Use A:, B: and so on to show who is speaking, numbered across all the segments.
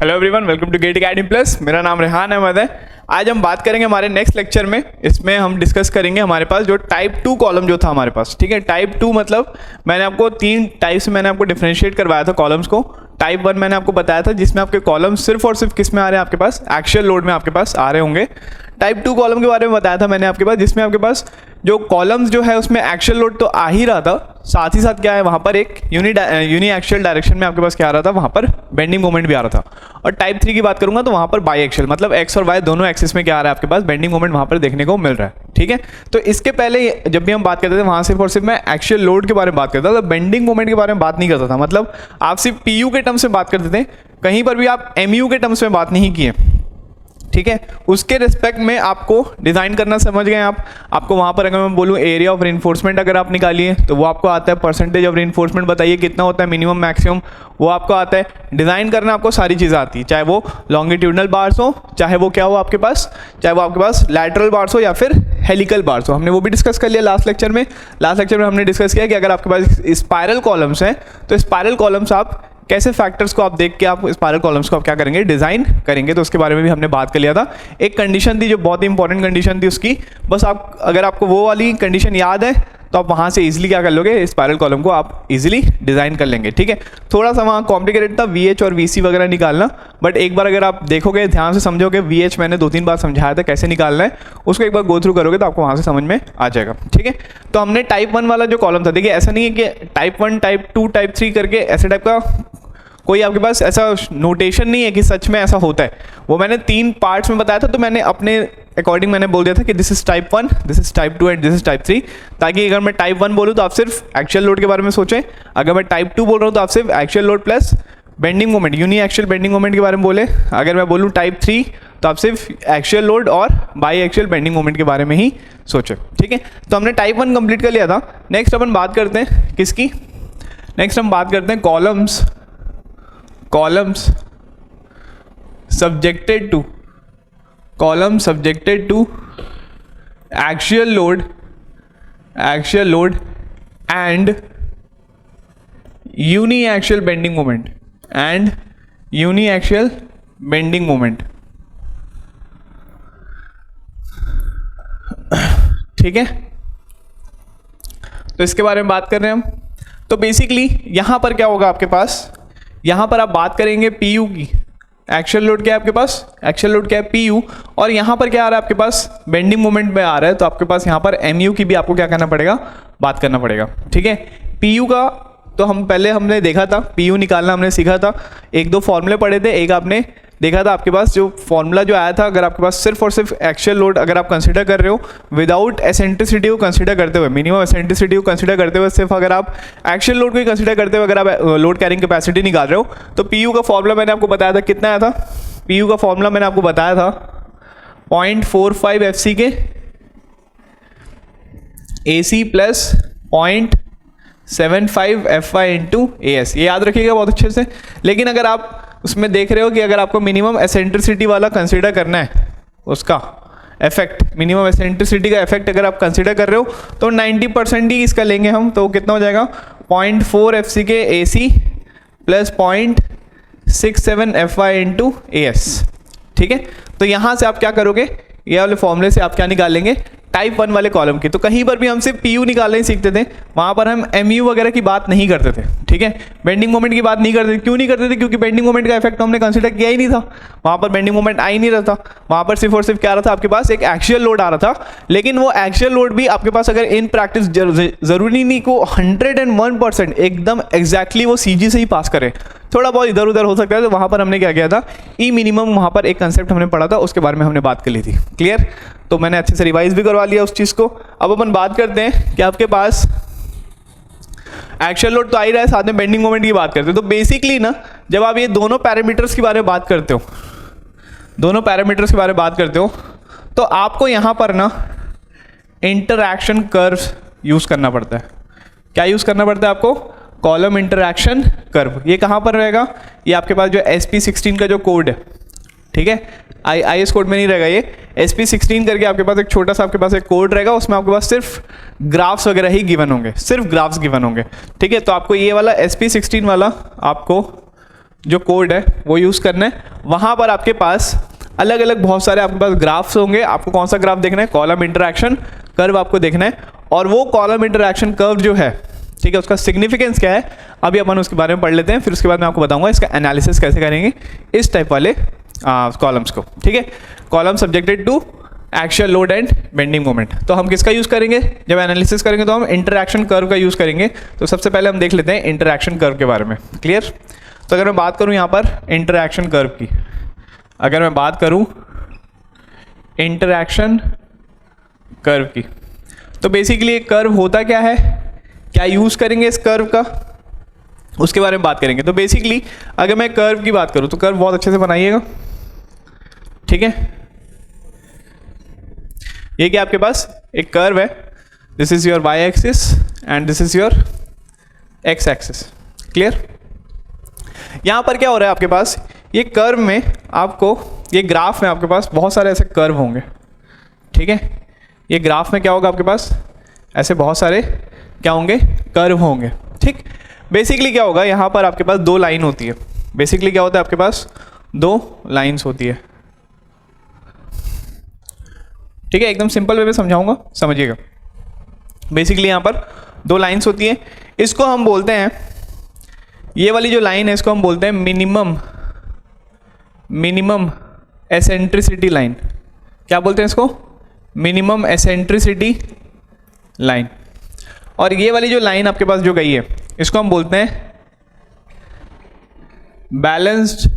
A: Hello everyone, welcome to Gate Academy plus. मेरा नाम रेहान अहमद है। आज हम बात करेंगे हमारे नेक्स्ट लेक्चर में, इसमें हम डिस्कस करेंगे हमारे पास जो टाइप 2 कॉलम जो था हमारे पास। ठीक है, टाइप 2 मतलब मैंने आपको 3 टाइप्स मैंने आपको डिफरेंशिएट करवाया था कॉलम्स को। टाइप 1 मैंने आपको बताया था जिसमें आपके कॉलम्स सिर्फ और सिर्फ किस में आ रहे हैं, आपके पास एक्शियल लोड में आपके पास आ रहे होंगे। टाइप 2 कॉलम के बारे में बताया था मैंने आपके पास, जिसमें आपके पास जो कॉलम्स जो है उसमें एक्शियल लोड तो आ ही रहा था, साथ ही साथ क्या है वहाँ पर एक यूनी एक्शियल डायरेक्शन में आपके पास क्या आ रहा था, वहाँ पर बेंडिंग मोमेंट भी आ रहा था। और टाइप 3 की बात करूंगा तो वहाँ पर बाई एक्शियल मतलब एक्स और वाई दोनों एक्सिस में क्या आ रहा है आपके पास, बेंडिंग मोमेंट वहाँ पर देखने को मिल रहा है। ठीक है, तो इसके पहले जब भी हम बात करते थे वहाँ सिर्फ और सिर्फ मैं एक्शियल लोड के बारे में बात करता था, बेंडिंग मोमेंट के बारे में बात नहीं करता था। मतलब आप सिर्फ पीयू के टर्म्स में बात करते थे, कहीं पर भी आप एमयू के टर्म्स में बात नहीं किए। ठीक है, उसके रिस्पेक्ट में आपको डिज़ाइन करना समझ गए आप। आपको वहाँ पर अगर मैं बोलूँ एरिया ऑफ रेनफोर्समेंट अगर आप निकालिए तो वो आपको आता है, परसेंटेज ऑफ रेनफोर्समेंट बताइए कितना होता है, मिनिमम मैक्सिमम वो आपको आता है। डिज़ाइन करना आपको सारी चीज़ें आती है, चाहे वो लॉन्गिट्यूडनल बार्स हो, चाहे वो क्या हो आपके पास, चाहे वो आपके पास लैटरल बार्स हो या फिर हेलिकल बार्स हो। हमने वो भी डिस्कस कर लिया लास्ट लेक्चर में। लास्ट लेक्चर में हमने डिस्कस किया कि अगर आपके पास स्पाइरल कॉलम्स हैं तो स्पाइरल कॉलम्स आप कैसे फैक्टर्स को आप देख के आप स्पाइरल कॉलम्स को आप क्या करेंगे, डिजाइन करेंगे। तो उसके बारे में भी हमने बात कर लिया था। एक कंडीशन थी जो बहुत ही इंपॉर्टेंट कंडीशन थी उसकी, बस आप अगर आपको वो वाली कंडीशन याद है तो आप वहाँ से इजीली क्या कर लोगे, स्पाइरल कॉलम को आप इजीली डिज़ाइन कर लेंगे। ठीक है, थोड़ा सा वहाँ कॉम्प्लिकेटेड था VH और VC वगैरह निकालना, बट एक बार अगर आप देखोगे ध्यान से समझोगे, VH मैंने 2-3 बार समझाया था कैसे निकालना है, उसको एक बार गो थ्रू करोगे तो आपको वहाँ से समझ में आ जाएगा। ठीक है, तो हमने टाइप 1 वाला जो कॉलम था, देखिए ऐसा नहीं है कि टाइप 1 टाइप 2 टाइप 3 करके ऐसे टाइप का कोई आपके पास ऐसा नोटेशन नहीं है कि सच में ऐसा होता है। वो मैंने 3 पार्ट्स में बताया था, तो मैंने अपने अकॉर्डिंग मैंने बोल दिया था कि this is type 1, this is type 2 and this is type 3, ताकि अगर मैं टाइप 1 बोलूँ तो आप सिर्फ एक्शियल लोड के बारे में सोचें, अगर मैं टाइप 2 बोल रहा हूँ तो आप सिर्फ axial load plus bending moment, uniaxial bending moment के बारे में बोले। अगर मैं बोलूँ टाइप 3 तो आप सिर्फ एक्शियल लोड और बाई एक्शियल बेंडिंग मोमेंट के बारे में ही सोचें। ठीक है, तो हमने टाइप 1 कंप्लीट कर लिया था। नेक्स्ट अपन बात करते हैं किसकी, नेक्स्ट हम बात करते हैं columns subjected to axial load and uniaxial bending moment ठीक है, तो इसके बारे में बात कर रहे हैं हम। तो बेसिकली यहां पर क्या होगा आपके पास, यहाँ पर आप बात करेंगे पीयू की, एक्शियल लोड क्या है आपके पास, एक्शियल लोड क्या है पीयू, और यहाँ पर क्या आ रहा है आपके पास, बेंडिंग मोमेंट में आ रहा है, तो आपके पास यहाँ पर एमयू की भी आपको क्या करना पड़ेगा, बात करना पड़ेगा। ठीक है, पीयू का तो हमने देखा था, पीयू निकालना हमने सीखा था, 1-2 फॉर्मूले पढ़े थे। एक आपने देखा था आपके पास जो फॉर्मूला जो आया था, अगर आपके पास सिर्फ और सिर्फ एक्शियल लोड अगर आप कंसीडर कर रहे हो विदाउट एसेंट्रिसिटी को कंसीडर करते हुए, मिनिमम एसेंट्रिसिटी को कंसीडर करते हुए, सिर्फ अगर आप एक्शियल लोड को ही कंसीडर करते हुए अगर आप लोड कैरिंग कैपेसिटी निकाल रहे हो, तो पीयू का फॉर्मूला मैंने आपको बताया था, कितना आया था पीयू का फॉर्मूला, मैंने आपको बताया था 0.45 FC के AC plus 0.75 FY into AS, ये याद रखिएगा बहुत अच्छे से। लेकिन अगर आप उसमें देख रहे हो कि अगर आपको मिनिमम एसेंट्रिसिटी वाला कंसीडर करना है, उसका इफेक्ट, मिनिमम एसेंट्रिसिटी का इफेक्ट अगर आप कंसीडर कर रहे हो तो 90% ही इसका लेंगे हम, तो कितना हो जाएगा 0.4 FC के AC plus 0.67 FY into AS। ठीक है, तो यहाँ से आप क्या करोगे, ये वाले फॉर्मूले से आप क्या निकाल लेंगे, टाइप 1 वाले कॉलम की। तो कहीं पर भी हम सिर्फ पीयू निकालना ही सीखते थे, वहाँ पर हम एमयू वगैरह की बात नहीं करते थे। ठीक है, बेंडिंग मोमेंट की बात नहीं करते थे। क्यों नहीं करते थे, क्योंकि बेंडिंग मोमेंट का इफेक्ट हमने कंसीडर किया ही नहीं था, वहाँ पर बेंडिंग मोमेंट आ ही नहीं रहा था। वहाँ पर सिर्फ और सिर्फ क्या आ रहा था आपके पास, एक एक्शियल लोड आ रहा था। लेकिन वो एक्शियल लोड भी आपके पास अगर इन प्रैक्टिस जरूरी नहीं को 101% एकदम एग्जैक्टली वो CG से ही पास करे, थोड़ा बहुत इधर उधर हो सकता है। तो वहाँ पर हमने क्या किया था, ई मिनिमम, वहाँ पर एक कंसेप्ट हमने पढ़ा था, उसके बारे में हमने बात कर ली थी। क्लियर, तो मैंने अच्छे से रिवाइज भी करवा लिया उस चीज़ को। अब अपन बात करते हैं कि आपके पास एक्शियल लोड तो आ ही रहा है, साथ में बेंडिंग मोमेंट की बात करते हैं। तो बेसिकली ना जब आप ये दोनों पैरामीटर्स के बारे में बात करते हो, तो आपको यहाँ पर ना इंटरैक्शन कर्व यूज़ करना पड़ता है। क्या यूज़ करना पड़ता है आपको, कॉलम इंटरैक्शन कर्व। ये कहाँ पर रहेगा, ये आपके पास जो SP16 का जो कोड है, ठीक है, IS कोड में नहीं रहेगा, ये SP16 करके आपके पास एक छोटा सा आपके पास एक कोड रहेगा, उसमें आपके पास सिर्फ ग्राफ्स वगैरह ही गिवन होंगे, सिर्फ ग्राफ्स गिवन होंगे। ठीक है, तो आपको ये वाला SP16 वाला आपको जो कोड है वो यूज़ करना है। वहाँ पर आपके पास अलग अलग बहुत सारे आपके पास ग्राफ्स होंगे। आपको कौन सा ग्राफ देखना है, कॉलम इंटरैक्शन कर्व आपको देखना है। और वो कॉलम इंटरैक्शन कर्व जो है, ठीक है, उसका सिग्निफिकेंस क्या है अभी अपन उसके बारे में पढ़ लेते हैं। फिर उसके बाद मैं आपको बताऊंगा इसका एनालिसिस कैसे करेंगे इस टाइप वाले कॉलम्स को, ठीक है। Column subjected to axial load and bending moment. तो हम किसका यूज़ करेंगे जब एनालिसिस करेंगे, तो हम इंटरैक्शन कर्व का यूज़ करेंगे। तो सबसे पहले हम देख लेते हैं इंटरैक्शन कर्व के बारे में। क्लियर? तो अगर मैं बात करूँ यहाँ पर इंटरैक्शन कर्व की, अगर मैं बात करूँ इंटरैक्शन कर्व की, तो बेसिकली एक कर्व होता क्या है, क्या यूज़ करेंगे इस कर्व का, उसके बारे में बात करेंगे। तो बेसिकली अगर मैं कर्व की बात करूँ तो कर्व बहुत अच्छे से बनाइएगा, ठीक है। ये क्या आपके पास एक कर्व है, this is your Y axis and this is your X axis. Clear? यहाँ पर क्या हो रहा है आपके पास, ये कर्व में आपको, ये ग्राफ में आपके पास बहुत सारे ऐसे कर्व होंगे, ठीक है। ये ग्राफ में क्या होगा आपके पास, ऐसे बहुत सारे क्या होंगे, कर्व होंगे, ठीक। बेसिकली क्या होगा, यहाँ पर आपके पास दो लाइन होती है। बेसिकली क्या होता है आपके पास, दो लाइंस होती है, ठीक है। एकदम सिंपल वे में समझाऊंगा, समझिएगा। बेसिकली यहाँ पर दो लाइंस होती है, इसको हम बोलते हैं, ये वाली जो लाइन है इसको हम बोलते हैं मिनिमम एसेंट्रिसिटी लाइन। क्या बोलते हैं इसको, मिनिमम एसेंट्रिसिटी लाइन। और ये वाली जो लाइन आपके पास जो गई है इसको हम बोलते हैं balanced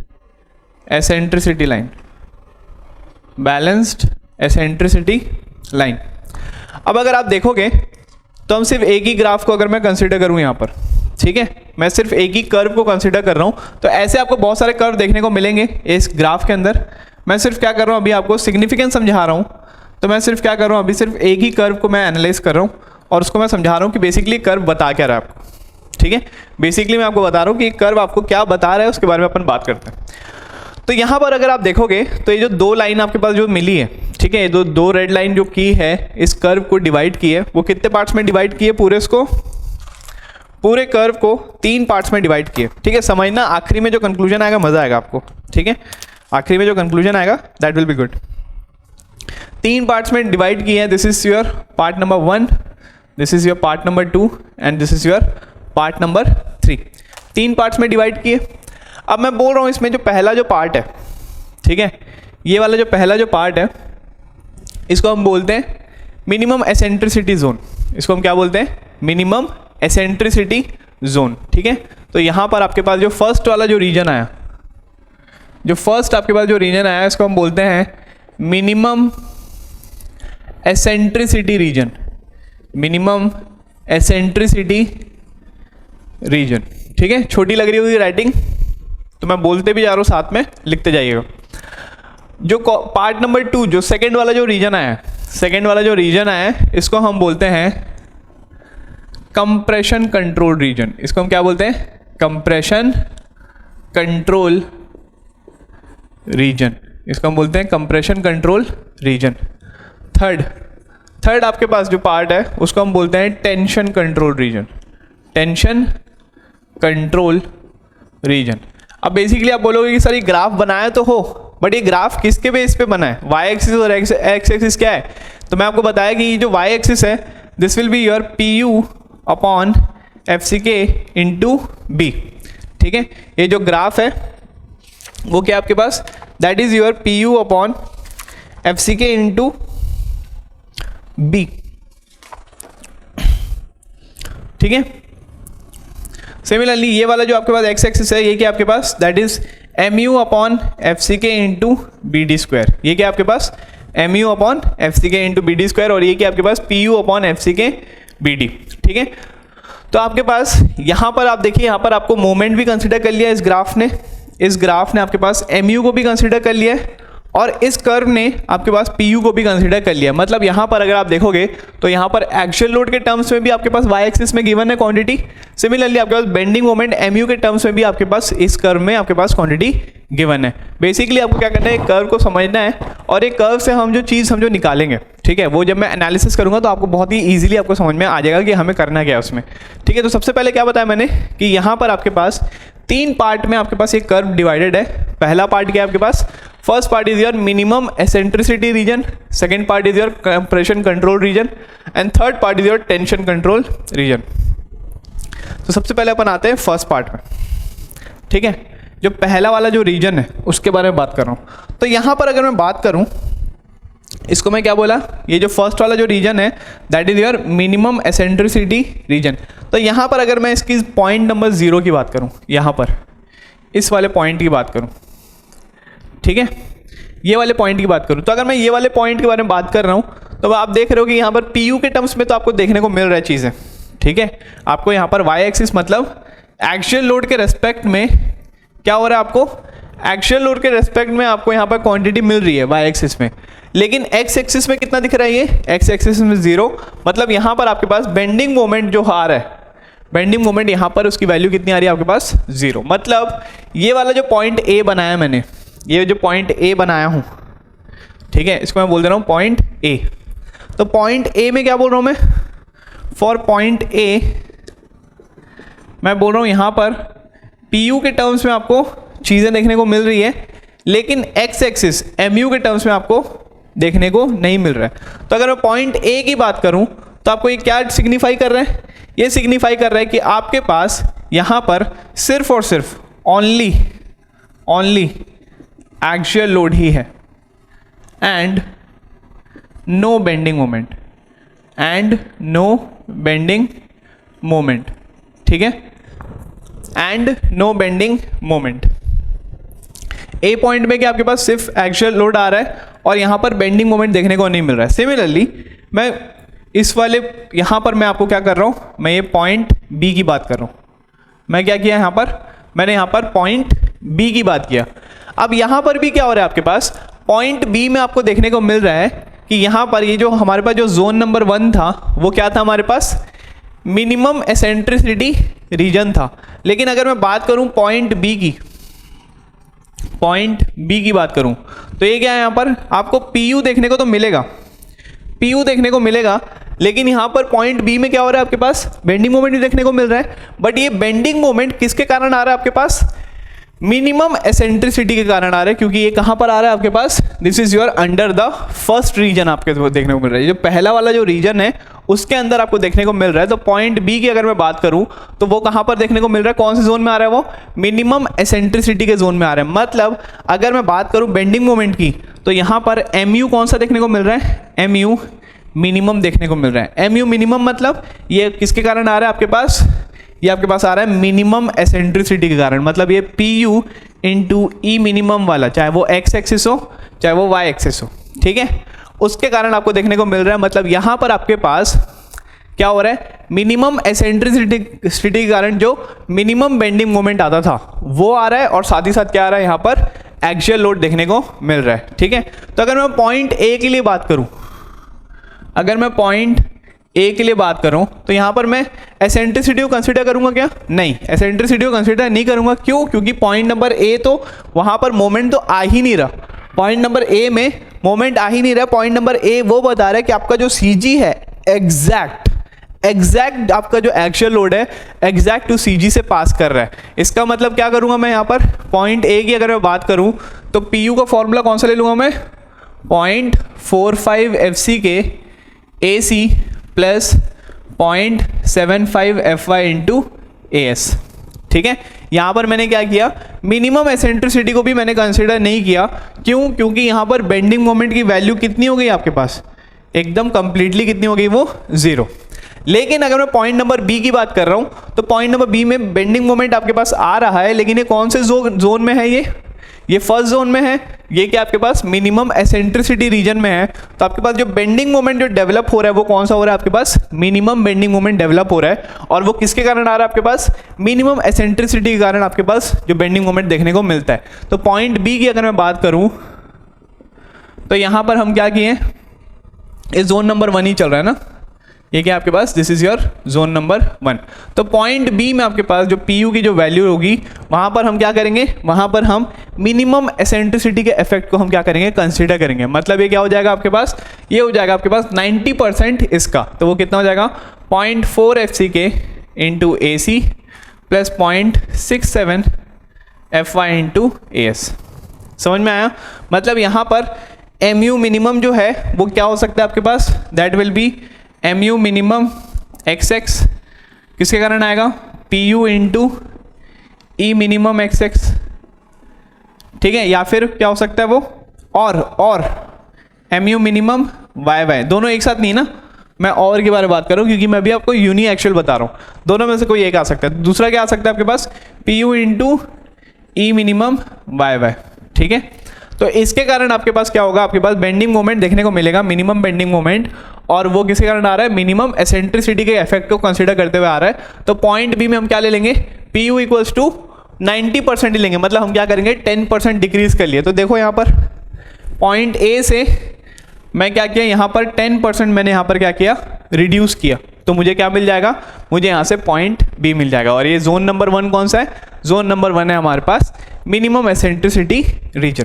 A: eccentricity line, balanced eccentricity line. अब अगर आप देखोगे तो हम सिर्फ एक ही ग्राफ को अगर मैं कंसीडर करूं यहाँ पर, ठीक है, मैं सिर्फ एक ही कर्व को कंसीडर कर रहा हूँ, तो ऐसे आपको बहुत सारे कर्व देखने को मिलेंगे इस ग्राफ के अंदर। मैं सिर्फ क्या कर रहा हूँ, अभी आपको सिग्निफिकेंस समझा रहा हूँ। तो मैं सिर्फ क्या कर रहा हूँ, अभी सिर्फ एक ही कर्व को मैं एनालाइज कर रहा हूँ और उसको मैं समझा रहा हूँ कि बेसिकली कर्व बता क्या रहा है आपको, ठीक है। बेसिकली मैं आपको बता रहा हूँ कि कर्व आपको क्या बता रहा है, उसके बारे में अपन बात करते हैं। तो यहाँ पर अगर आप देखोगे तो ये जो दो लाइन आपके पास जो मिली है, ठीक है, ये दो रेड लाइन जो की है इस कर्व को डिवाइड की है, वो कितने पार्ट्स में डिवाइड किए, पूरे कर्व को 3 पार्ट्स में डिवाइड किए, ठीक है। समझना, आखिरी में जो कंक्लूजन आएगा मजा आएगा आपको, ठीक है। आखिरी में जो कंक्लूजन आएगा that will be good. 3 parts में डिवाइड किए हैं, this is your part number 1, this is your part number 2 and this is your part number 3। 3 parts में डिवाइड किए। अब मैं बोल रहा हूँ इसमें जो पहला जो पार्ट है, ठीक है, ये वाला जो पहला जो पार्ट है इसको हम बोलते हैं मिनिमम एसेंट्रिसिटी जोन। इसको हम क्या बोलते हैं, मिनिमम एसेंट्रिसिटी जोन, ठीक है। तो यहाँ पर आपके पास जो फर्स्ट वाला जो रीजन आया, जो फर्स्ट आपके पास जो रीजन आया इसको हम बोलते हैं minimum eccentricity region, minimum eccentricity region, ठीक है। छोटी लग रही होगी राइटिंग, तो मैं बोलते भी जा रहा हूँ, साथ में लिखते जाइएगा। जो पार्ट नंबर 2, जो सेकंड वाला जो रीजन आया, सेकंड वाला जो रीजन आया इसको हम बोलते हैं कंप्रेशन कंट्रोल रीजन। इसको हम क्या बोलते हैं, कंप्रेशन कंट्रोल रीजन। इसको हम बोलते हैं कंप्रेशन कंट्रोल रीजन। थर्ड आपके पास जो पार्ट है उसको हम बोलते हैं tension control region, tension control region. अब बेसिकली आप बोलोगे कि सर ये ग्राफ बनाया तो हो, बट ये ग्राफ किसके बेस पे बना है, वाई एक्सिस और एक्स एक्सिस क्या है। तो मैं आपको बताया कि ये जो वाई एक्सिस है this will be your P U upon F C K into B, ठीक है। ये जो ग्राफ है वो क्या आपके पास, that is your P U upon F C K into B, ठीक है। सिमिलरली ये वाला जो आपके पास एक्स एक्सिस है ये क्या आपके पास, that is M U upon F C K into B D square. ये क्या आपके पास, M U upon F C K into B D square, और ये क्या आपके पास P U upon F C K B D, ठीक है। तो आपके पास यहाँ पर आप देखिए, यहाँ पर आपको मोमेंट भी कंसिडर कर लिया इस ग्राफ ने, इस ग्राफ ने आपके पास एम यू को भी कंसिडर कर लिया है, और इस कर्व ने आपके पास पी यू को भी कंसिडर कर लिया। मतलब यहाँ पर अगर आप देखोगे तो यहाँ पर एक्चुअल लोड के टर्म्स में भी आपके पास वाई एक्सिस में गिवन है क्वांटिटी, सिमिलरली आपके पास बेंडिंग मोमेंट एम यू के टर्म्स में भी आपके पास इस कर्व में आपके पास क्वांटिटी गिवन है। बेसिकली आपको क्या करना है, कर्व को समझना है, और एक कर्व से हम जो चीज़ हम जो निकालेंगे, ठीक है, वो जब मैं एनालिसिस करूंगा तो आपको बहुत ही ईजिली आपको समझ में आ जाएगा कि हमें करना क्या है उसमें, ठीक है। तो सबसे पहले क्या बताया मैंने कि यहाँ पर आपके पास तीन पार्ट में आपके पास ये कर्व डिवाइडेड है। पहला पार्ट क्या है आपके पास, first part is your minimum eccentricity region, second part is your compression control region and third part is your tension control region. तो सबसे पहले अपन आते हैं फर्स्ट पार्ट में, ठीक है। जो पहला वाला जो रीजन है उसके बारे में बात कर रहा हूँ। तो यहाँ पर अगर मैं बात करूँ, इसको मैं क्या बोला, ये जो फर्स्ट वाला जो रीजन है that is your minimum eccentricity region. तो यहाँ पर अगर मैं इसकी पॉइंट नंबर 0 की बात करूँ, यहाँ पर इस वाले पॉइंट की बात करूँ, ठीक है, ये वाले पॉइंट की बात करूँ, तो अगर मैं ये वाले पॉइंट के बारे में बात कर रहा हूँ तो आप देख रहे हो कि यहाँ पर पी यू के टर्म्स में तो आपको देखने को मिल रहा है चीज़ें, ठीक है। आपको यहाँ पर वाई एक्सिस मतलब एक्चुअल लोड के रेस्पेक्ट में क्या हो रहा है, आपको एक्चुअल लोड के रेस्पेक्ट में आपको यहाँ पर क्वांटिटी मिल रही है वाई एक्सिस में, लेकिन एक्स एक्सिस में कितना दिख रहा है, ये एक्स एक्सिस में 0, मतलब यहाँ पर आपके पास बेंडिंग मोमेंट जो आ रहा है, बेंडिंग मोमेंट यहाँ पर उसकी वैल्यू कितनी आ रही है आपके पास 0। मतलब ये वाला जो पॉइंट ए बनाया मैंने, ये जो पॉइंट ए बनाया हूँ, ठीक है, इसको मैं बोल दे रहा हूँ पॉइंट ए। तो पॉइंट ए में क्या बोल रहा हूँ मैं, फॉर पॉइंट ए मैं बोल रहा हूँ यहाँ पर पी यू के टर्म्स में आपको चीज़ें देखने को मिल रही है, लेकिन एक्स एक्सिस एम यू के टर्म्स में आपको देखने को नहीं मिल रहा है। तो अगर मैं पॉइंट ए की बात करूं तो आपको ये क्या सिग्निफाई कर रहा है, ये सिग्निफाई कर रहा है कि आपके पास यहाँ पर सिर्फ और सिर्फ ओनली एक्चुअल लोड ही है एंड नो बेंडिंग मोमेंट, ठीक है, and no bending moment. A point में क्या आपके पास सिर्फ एक्चुअल लोड आ रहा है और यहाँ पर बेंडिंग मोमेंट देखने को नहीं मिल रहा है। सिमिलरली मैं इस वाले यहाँ पर मैं आपको क्या कर रहा हूँ, मैं ये पॉइंट बी की बात कर रहा हूँ। मैं क्या किया यहाँ पर, मैंने यहाँ पर पॉइंट बी की बात किया। अब यहाँ पर भी क्या हो रहा है आपके पास, पॉइंट बी में आपको देखने को मिल रहा है कि यहाँ पर ये जो हमारे पास जो जोन नंबर 1 था वो क्या था हमारे पास, मिनिमम एसेंट्रिसिटी रीजन था। लेकिन अगर मैं बात करूँ पॉइंट बी की बात करूं तो ये क्या है, यहाँ पर आपको पीयू देखने को तो मिलेगा, पीयू देखने को मिलेगा, लेकिन यहाँ पर पॉइंट बी में क्या हो रहा है आपके पास, बेंडिंग मोमेंट भी देखने को मिल रहा है। बट ये बेंडिंग मोमेंट किसके कारण आ रहा है आपके पास, मिनिमम एसेंट्रिसिटी के कारण आ रहा है, क्योंकि ये कहाँ पर आ रहा है आपके पास, this is your under the first region आपके देखने को मिल रहा है। जो पहला वाला जो रीजन है उसके अंदर आपको देखने को मिल रहा है। तो पॉइंट बी की अगर मैं बात करूं तो वो कहाँ पर देखने को मिल रहा है, कौन से जोन में आ रहा है, वो मिनिमम एसेंट्रिसिटी के जोन में आ रहा है। मतलब अगर मैं बात करूं बेंडिंग मोमेंट की तो यहाँ पर एम यू कौन सा देखने को मिल रहा है, एम यू मिनिमम देखने को मिल रहा है। एम यू मिनिमम मतलब ये किसके कारण आ रहा है आपके पास, ये आपके पास आ रहा है मिनिमम एसेंट्रिसिटी के कारण। मतलब ये पी यू इंटू ई मिनिमम वाला, चाहे वो एक्स एक्सिस हो चाहे वो वाई एक्सिस हो, ठीक है, उसके कारण आपको देखने को मिल रहा है। मतलब यहाँ पर आपके पास क्या हो रहा है, मिनिमम एसेंट्रिसिटी के कारण जो मिनिमम बेंडिंग मोमेंट आता था वो आ रहा है, और साथ ही साथ क्या आ रहा है, यहाँ पर एक्चुअल लोड देखने को मिल रहा है, ठीक है। तो अगर मैं पॉइंट ए के लिए बात करूँ, अगर मैं पॉइंट ए के लिए बात करूं तो यहाँ पर मैं एसेंट्रिसिटी को कंसीडर करूंगा क्या, नहीं, एसेंट्रिसिटी को कंसीडर नहीं करूंगा। क्यों, क्योंकि पॉइंट नंबर ए तो वहाँ पर मोमेंट तो आ ही नहीं रहा, पॉइंट नंबर ए में मोमेंट आ ही नहीं रहा। पॉइंट नंबर ए वो बता रहा है कि आपका जो सी जी है एग्जैक्ट आपका जो एक्चुअल लोड है एग्जैक्ट टू सी जी से पास कर रहा है। इसका मतलब क्या करूँगा मैं, यहाँ पर पॉइंट ए की अगर मैं बात करूँ तो पी यू का फॉर्मूला कौन सा ले लूँगा मैं, 0.45 FC के A C plus 0.75 FY into AS, ठीक है। यहाँ पर मैंने क्या किया, मिनिमम एसेंट्रिसिटी को भी मैंने कंसिडर नहीं किया। क्यों, क्योंकि यहाँ पर बेंडिंग मोमेंट की वैल्यू कितनी हो गई आपके पास, एकदम कंप्लीटली कितनी हो गई, वो 0। लेकिन अगर मैं पॉइंट नंबर बी की बात कर रहा हूँ तो पॉइंट नंबर बी में बेंडिंग मोमेंट आपके पास आ रहा है, लेकिन ये कौन से जोन में है, ये फर्स्ट जोन में है। ये क्या आपके पास मिनिमम एसेंट्रिसिटी रीजन में है। तो आपके पास जो बेंडिंग मोमेंट जो डेवलप हो रहा है वो कौन सा हो रहा है आपके पास, मिनिमम बेंडिंग मोमेंट डेवलप हो रहा है, और वो किसके कारण आ रहा है आपके पास, मिनिमम एसेंट्रिसिटी के कारण आपके पास जो बेंडिंग मोमेंट देखने को मिलता है। तो पॉइंट बी की अगर मैं बात करूं तो यहां पर हम क्या किए, इस जोन नंबर 1 ही चल रहा है ना, ये क्या आपके पास, this is your zone number 1। तो पॉइंट बी में आपके पास जो पी यू की जो वैल्यू होगी वहाँ पर हम क्या करेंगे, वहाँ पर हम मिनिमम एसेंट्रिसिटी के इफेक्ट को हम क्या करेंगे, कंसीडर करेंगे। मतलब ये क्या हो जाएगा आपके पास, ये हो जाएगा आपके पास 90% इसका, तो वो कितना हो जाएगा 0.4 FC के into AC plus 0.67 FY into AS। समझ में आया? मतलब यहाँ पर MU मिनिमम जो है वो क्या हो सकता है आपके पास, that will be MU minimum XX किसके कारण आएगा, PU into E minimum XX, ठीक है, या फिर क्या हो सकता है वो और MU मिनिमम YY, दोनों एक साथ नहीं ना, मैं और के बारे में बात कर रहा हूँ क्योंकि मैं भी आपको यूनी एक्चुअल बता रहा हूँ, दोनों में से कोई एक आ सकता है। दूसरा क्या आ सकता है आपके पास, PU into E minimum YY, ठीक है। तो इसके कारण आपके पास क्या होगा, आपके पास बेंडिंग मोमेंट देखने को मिलेगा, मिनिमम बेंडिंग मोमेंट, और वो किसके कारण आ रहा है, मिनिमम एसेंट्रिसिटी के इफेक्ट को कंसीडर करते हुए आ रहा है। तो पॉइंट बी में हम क्या ले लेंगे, PU इक्वल्स टू 90% ही लेंगे, मतलब हम क्या करेंगे 10% डिक्रीज कर लिए। तो देखो यहाँ पर पॉइंट ए से मैं क्या किया, यहाँ पर 10% मैंने यहाँ पर क्या किया, रिड्यूस किया, तो मुझे क्या मिल जाएगा, मुझे यहाँ से पॉइंट बी मिल जाएगा। और ये जोन नंबर 1 कौन सा है, जोन नंबर 1 है हमारे पास मिनिमम एसेंट्रिसिटी रीजन।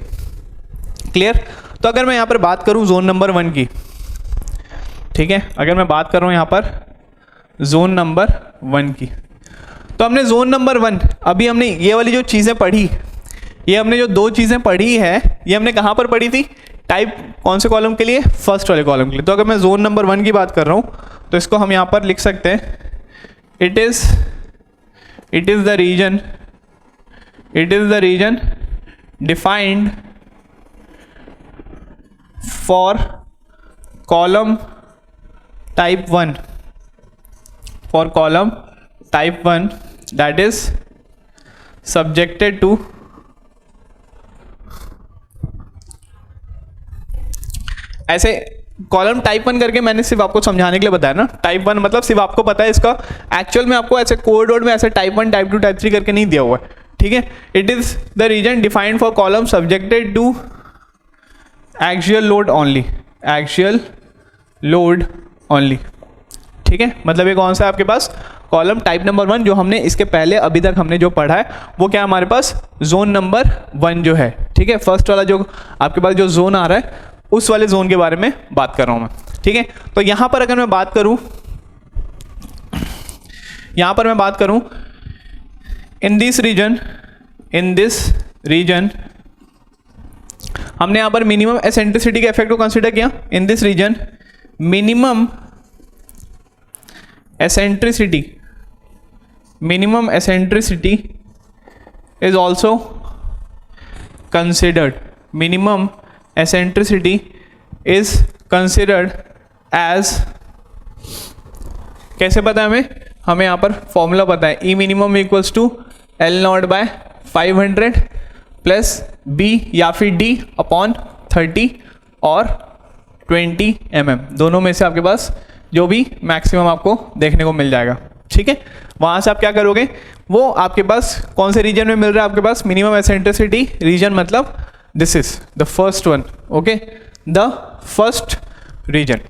A: क्लियर? तो अगर मैं यहाँ पर बात करूँ जोन नंबर 1 की, ठीक है, अगर मैं बात कर रहा हूँ यहाँ पर जोन नंबर 1 की, तो हमने जोन नंबर 1, अभी हमने ये वाली जो चीज़ें पढ़ी, ये हमने जो 2 चीज़ें पढ़ी है, ये हमने कहाँ पर पढ़ी थी, टाइप कौन से कॉलम के लिए, फर्स्ट वाले कॉलम के लिए। तो अगर मैं जोन नंबर 1 की बात कर रहा हूँ तो इसको हम यहाँ पर लिख सकते हैं, it is the region defined for column type 1, for column type 1 that is subjected to ऐसे कॉलम टाइप 1 करके मैंने सिर्फ आपको समझाने के लिए बताया ना, टाइप 1 मतलब सिर्फ आपको पता है इसका, एक्चुअल में आपको ऐसे कोड वर्ड में ऐसे टाइप 1 टाइप 2 टाइप 3 करके नहीं दिया हुआ है, ठीक है। It is the region defined for column subjected to axial load only, axial load only, ठीक है। मतलब ये कौन सा है आपके पास, कॉलम टाइप नंबर 1, जो हमने इसके पहले अभी तक हमने जो पढ़ा है वो क्या है हमारे पास, जोन नंबर 1 जो है, ठीक है। फर्स्ट वाला जो आपके पास जो जोन आ रहा है उस वाले जोन के बारे में बात कर रहा हूं मैं, ठीक है। तो यहां पर अगर मैं बात करूं, यहां पर मैं बात करूं इन दिस रीजन हमने यहां पर मिनिमम एसेंट्रिसिटी के इफेक्ट को कंसीडर किया। In this region minimum eccentricity is also considered, minimum eccentricity is considered as, कैसे पता है हमें यहाँ पर फॉर्मूला पता है, E minimum equals to L0 by 500 plus B या फिर D अपॉन 30 और 20 mm, दोनों में से आपके पास जो भी मैक्सिमम आपको देखने को मिल जाएगा, ठीक है। वहाँ से आप क्या करोगे, वो आपके पास कौन से रीजन में मिल रहा है, आपके पास मिनिमम एसेंट्रिसिटी रीजन, मतलब this is the first one, okay, the first region,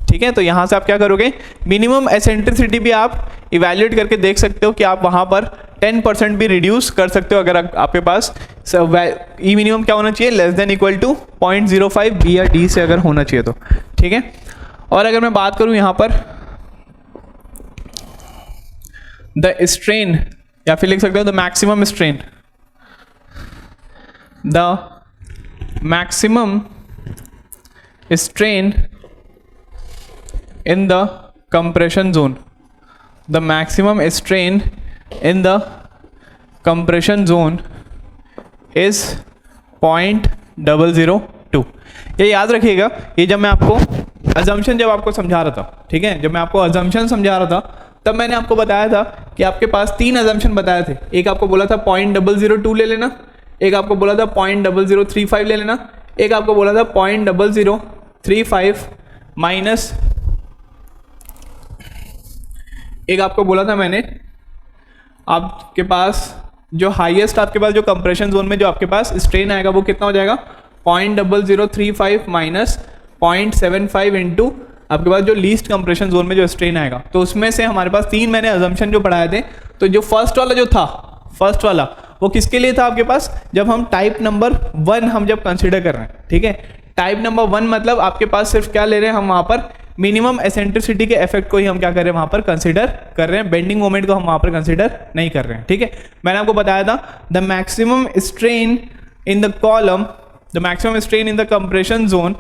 A: ठीक है। तो यहाँ से आप क्या करोगे, मिनिमम एसेंट्रिसिटी भी आप इवैल्यूएट करके देख सकते हो कि आप वहाँ पर 10% भी रिड्यूस कर सकते हो, अगर आपके पास ई मिनिमम क्या होना चाहिए, less than equal to 0.05 B या डी से अगर होना चाहिए तो, ठीक है। और अगर मैं बात करूँ यहाँ पर द स्ट्रेन, या फिर लिख सकते हो the maximum strain, the maximum strain in the compression zone, the maximum strain in the compression zone is 0.002। ये याद रखिएगा, ये जब मैं आपको assumption जब आपको समझा रहा था, ठीक है, जब मैं आपको assumption समझा रहा था तब मैंने आपको बताया था कि आपके पास 3 assumption बताए थे। एक आपको बोला था 0.002 ले लेना, एक आपको बोला था 0.0035 ले लेना, एक आपको बोला था 0.0035 माइनस, एक आपको बोला था मैंने आपके पास जो हाईएस्ट आपके पास जो कंप्रेशन जोन में जो आपके पास स्ट्रेन आएगा वो कितना हो जाएगा, 0.0035 माइनस 0.75 इंटू आपके पास जो लीस्ट कंप्रेशन जोन में जो स्ट्रेन आएगा। तो उसमें से हमारे पास 3 मैंने अजम्पशन जो पढ़ाए थे। तो जो फर्स्ट वाला जो था, फर्स्ट वाला वो किसके लिए था आपके पास, जब हम टाइप नंबर 1 हम जब कंसीडर कर रहे हैं, ठीक है। टाइप नंबर 1 मतलब आपके पास सिर्फ क्या ले रहे हैं हम वहाँ पर, मिनिमम एसेंट्रिसिटी के इफेक्ट को ही हम क्या कर रहे हैं वहां पर कंसिडर कर रहे हैं, बेंडिंग मोमेंट को हम वहां पर कंसिडर नहीं कर रहे हैं, ठीक है। मैंने आपको बताया था the maximum strain in the column, the maximum strain in the compression zone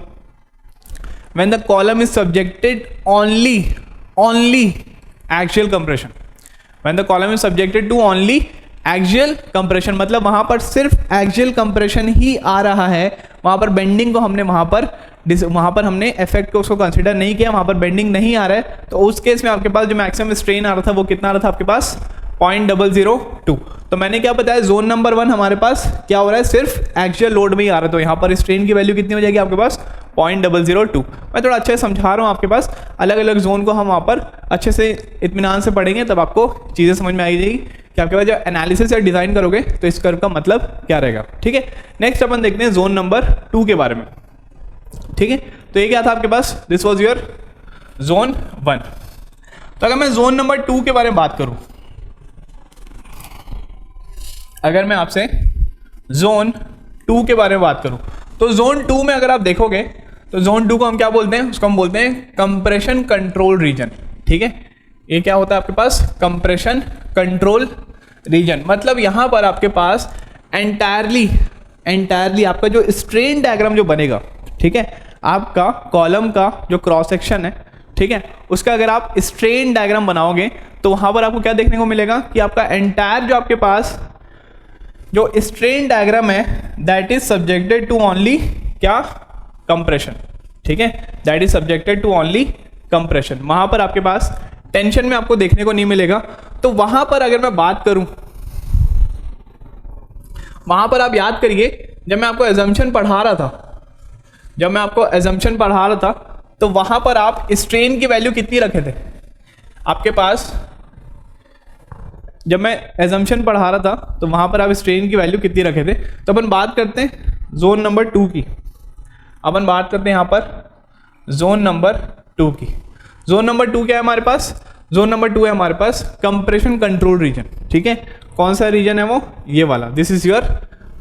A: when the column is subjected only axial compression, when the column is subjected to only axial compression, मतलब वहां पर सिर्फ axial compression ही आ रहा है, वहां पर bending को हमने वहां पर हमने इफेक्ट को उसको कंसीडर नहीं किया, वहां पर बेंडिंग नहीं आ रहा है, तो उस केस में आपके पास जो मैक्सिमम स्ट्रेन आ रहा था वो कितना आ रहा था आपके पास 0.002। तो मैंने क्या बताया, जोन नंबर 1 हमारे पास क्या हो रहा है, सिर्फ एक्सियल लोड में ही आ रहा है, तो यहाँ पर स्ट्रेन की वैल्यू कितनी हो जाएगी आपके पास 0.002। मैं थोड़ा अच्छे से समझा रहा हूँ आपके पास, अलग अलग जोन को हम वहाँ पर अच्छे से इत्मीनान से पढ़ेंगे, तब आपको चीज़ें समझ में आई जाएगी कि आपके पास जब एनालिसिस या डिज़ाइन करोगे तो इस कर्व का मतलब क्या रहेगा, ठीक है। नेक्स्ट अपन देखते हैं जोन नंबर 2 के बारे में, ठीक है। तो ये क्या था आपके पास, दिस वॉज योर जोन 1। तो अगर मैं जोन नंबर 2 के बारे में बात करूँ, अगर मैं आपसे जोन 2 के बारे में बात करूं, तो जोन 2 में अगर आप देखोगे तो जोन 2 को हम क्या बोलते हैं, उसको हम बोलते हैं कंप्रेशन कंट्रोल रीजन, ठीक है। ये क्या होता है आपके पास, कंप्रेशन कंट्रोल रीजन, मतलब यहां पर आपके पास एंटायरली आपका जो स्ट्रेन डायग्राम जो बनेगा, ठीक है, आपका कॉलम का जो क्रॉस सेक्शन है, ठीक है, उसका अगर आप स्ट्रेन डायग्राम बनाओगे तो वहां पर आपको क्या देखने को मिलेगा कि आपका एंटायर जो आपके पास जो स्ट्रेन डायग्राम है that is subjected to only क्या, कंप्रेशन, ठीक है, that is subjected to only compression. वहां पर आपके पास टेंशन में आपको देखने को नहीं मिलेगा। तो वहां पर अगर मैं बात करूं, वहां पर आप याद करिए जब मैं आपको एजम्पशन पढ़ा रहा था, तो वहां पर आप स्ट्रेन की वैल्यू कितनी रखे थे आपके पास, जब मैं एजम्पशन पढ़ा रहा था तो वहां पर आप स्ट्रेन की वैल्यू कितनी रखे थे। तो अपन बात करते हैं जोन नंबर 2 की, अपन बात करते हैं यहाँ पर जोन नंबर 2 की। जोन नंबर 2 क्या है हमारे पास, जोन नंबर 2 है हमारे पास कंप्रेशन कंट्रोल रीजन, ठीक है। कौन सा रीजन है वो, ये वाला, this is your